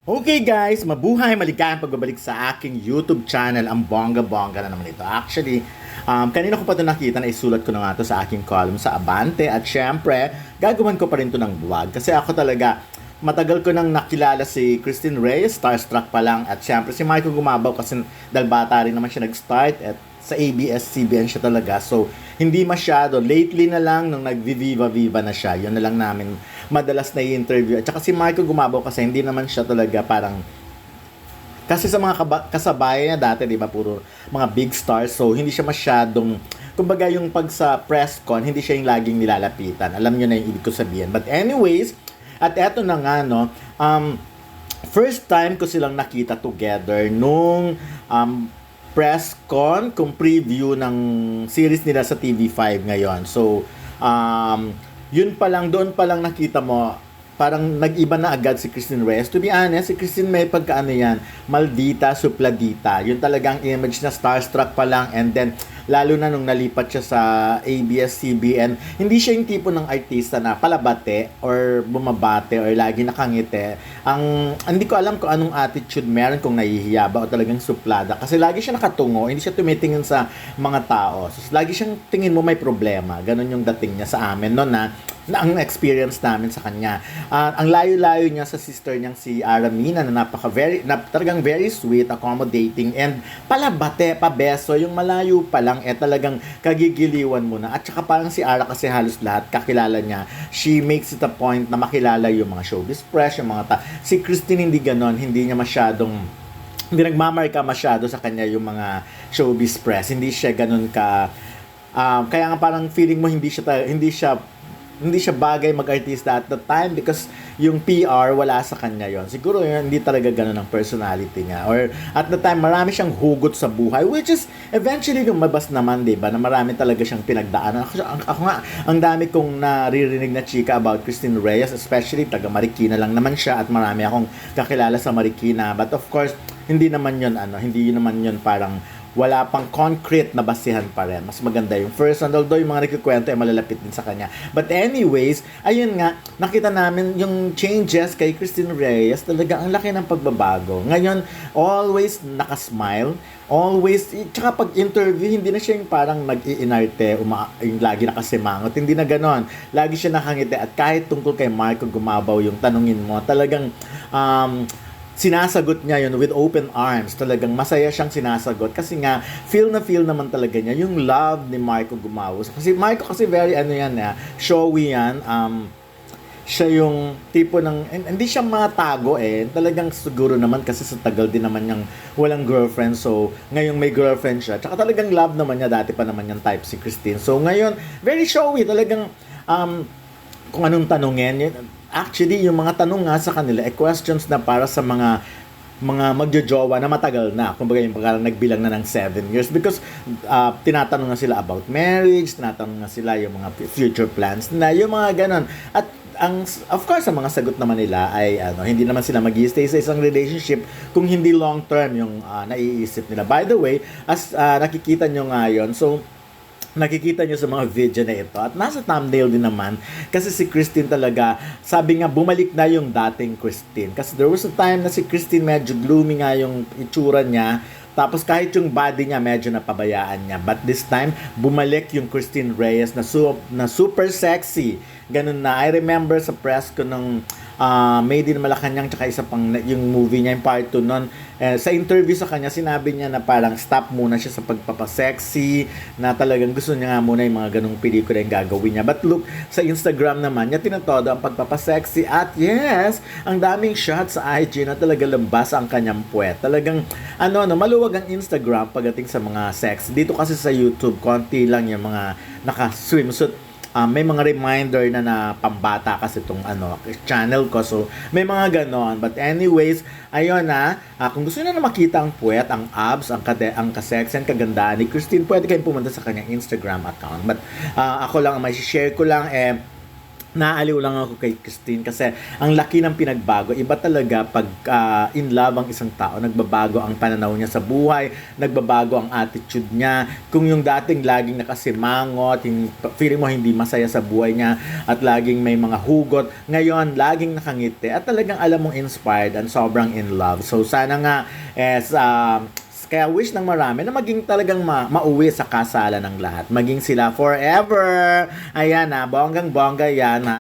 Okay guys, mabuhay, maligayang pagbabalik sa aking YouTube channel, ang bongga-bongga na naman ito. Actually, kanina ko pa ito nakita na isulat ko na nga ito sa aking column sa Abante at syempre, gagawin ko pa rin ito ng vlog kasi ako talaga, matagal ko nang nakilala si Christine Reyes, starstruck pa lang at syempre si Michael Gumabaw kasi dahil bata rin naman siya nag-start at sa ABS-CBN siya talaga. So, hindi masyado. Lately na lang, nung nag-viva-viva na siya, yun na lang namin madalas na i-interview. At saka si Michael Gumabaw kasi hindi naman siya talaga parang kasi sa mga kasabayan niya dati, di ba, puro mga big stars. So, hindi siya masyadong, kumbaga yung pag sa press con, hindi siya yung laging nilalapitan. Alam niyo na yung ibig ko sabihin. But anyways, at eto na nga, no, first time ko silang nakita together nung press con kung preview ng series nila sa TV5 ngayon. So, yun pa lang, doon pa lang nakita mo, parang nag-iba na agad si Christine Reyes. To be honest, si Christine may pagkaano yan, maldita, supladita. Yun talagang image na starstruck pa lang. And then, lalo na nung nalipat siya sa ABS-CBN, hindi siya yung tipo ng artista na palabate or bumabate or lagi nakangiti. Hindi ko alam kung anong attitude meron, kung nahihiya ba o talagang suplada. Kasi lagi siya nakatungo, hindi siya tumitingin sa mga tao. So, lagi siyang tingin mo may problema. Ganon yung dating niya sa amin, no, na ang experience namin sa kanya. Ang layo-layo niya sa sister niyang si Aramina na talagang very sweet, accommodating, and palabate, pabeso, yung malayo pa lang, talagang kagigiliwan mo na. At saka parang si Ara kasi halos lahat kakilala niya. She makes it a point na makilala yung mga showbiz press, yung mga si Christine hindi ganon, hindi hindi nagmamarka masyado sa kanya yung mga showbiz press. Hindi siya ganon ka, kaya nga parang feeling mo hindi siya bagay mag-artista at the time because yung PR wala sa kanya yon. Siguro yun, hindi talaga ganun ang personality niya. Or at the time, marami siyang hugot sa buhay, which is eventually lumabas naman, diba, na marami talaga siyang pinagdaanan. Ako nga, ang dami kong naririnig na chika about Christine Reyes, especially taga Marikina lang naman siya at marami akong kakilala sa Marikina. But of course, hindi naman yun parang wala pang concrete na basihan pa rin. Mas maganda yung first one, although yung mga nagkikwento ay malalapit din sa kanya. But anyways, ayun nga, nakita namin yung changes kay Christine Reyes, talaga ang laki ng pagbabago. Ngayon, always nakasmile, always, tsaka pag interview, hindi na siya yung parang nag-iinarte, yung lagi nakasimangot, hindi na ganon. Lagi siya nakangiti at kahit tungkol kay Marco Gumabaw yung tanungin mo, talagang sinasagot niya yun with open arms. Talagang masaya siyang sinasagot kasi nga feel naman talaga niya yung love ni Marco Gumabaw. Kasi Marco kasi very showy yan. Siya yung tipo ng hindi siya matago talagang siguro naman kasi sa tagal din naman niyang walang girlfriend, so ngayon may girlfriend siya. Tsaka talagang love naman niya, dati pa naman yung type si Christine. So ngayon very showy talagang kung anong tanungin. Actually, yung mga tanong nga sa kanila, questions na para sa mga magjojowa na matagal na. Kumbaga yung parang nagbilang na ng 7 years because tinatanong na sila about marriage, tinatanong na sila yung mga future plans na, yung mga ganon. At of course, ang mga sagot naman nila ay hindi naman sila mag-i-stay sa isang relationship kung hindi long term yung naiisip nila. By the way, as nakikita nyo nga yun, so nakikita nyo sa mga video na ito at nasa thumbnail din naman kasi si Christine talaga, sabi nga bumalik na yung dating Christine kasi there was a time na si Christine medyo gloomy nga yung itsura niya, tapos kahit yung body niya medyo napabayaan niya, but this time bumalik yung Christine Reyes na super sexy, ganun na. I remember sa press ko nung Made in Malacanang tsaka isa pang yung movie niya, yung part 2 nun, sa interview sa kanya sinabi niya na parang stop muna siya sa pagpapasexy, na talagang gusto niya nga muna yung mga ganung pelikula yung gagawin niya. But look, sa Instagram naman niya tinatodo ang pagpapasexy at yes, ang daming shots sa IG na talaga lambas ang kanyang puwet. Talagang maluwag ang Instagram pagdating sa mga sex. Dito kasi sa YouTube konti lang yung mga naka-swimsuit. May mga reminder na pambata kasi itong channel ko. So, may mga ganon. But anyways, ayun kung gusto nyo na makita ang puwet, ang abs, ang kasex, ang kagandaan ni Christine, pwede kayong pumunta sa kanyang Instagram account. But ako lang, may share ko lang, Naaliw lang ako kay Christine kasi ang laki ng pinagbago. Iba talaga pag in love ang isang tao, nagbabago ang pananaw niya sa buhay, nagbabago ang attitude niya. Kung yung dating laging nakasimangot, feeling mo hindi masaya sa buhay niya at laging may mga hugot, ngayon laging nakangiti at talagang alam mong inspired and sobrang in love. So sana nga kaya wish ng marami na maging talagang mauwi sa kasalan ng lahat. Maging sila forever. Ayan na, bonggang-bongga yan.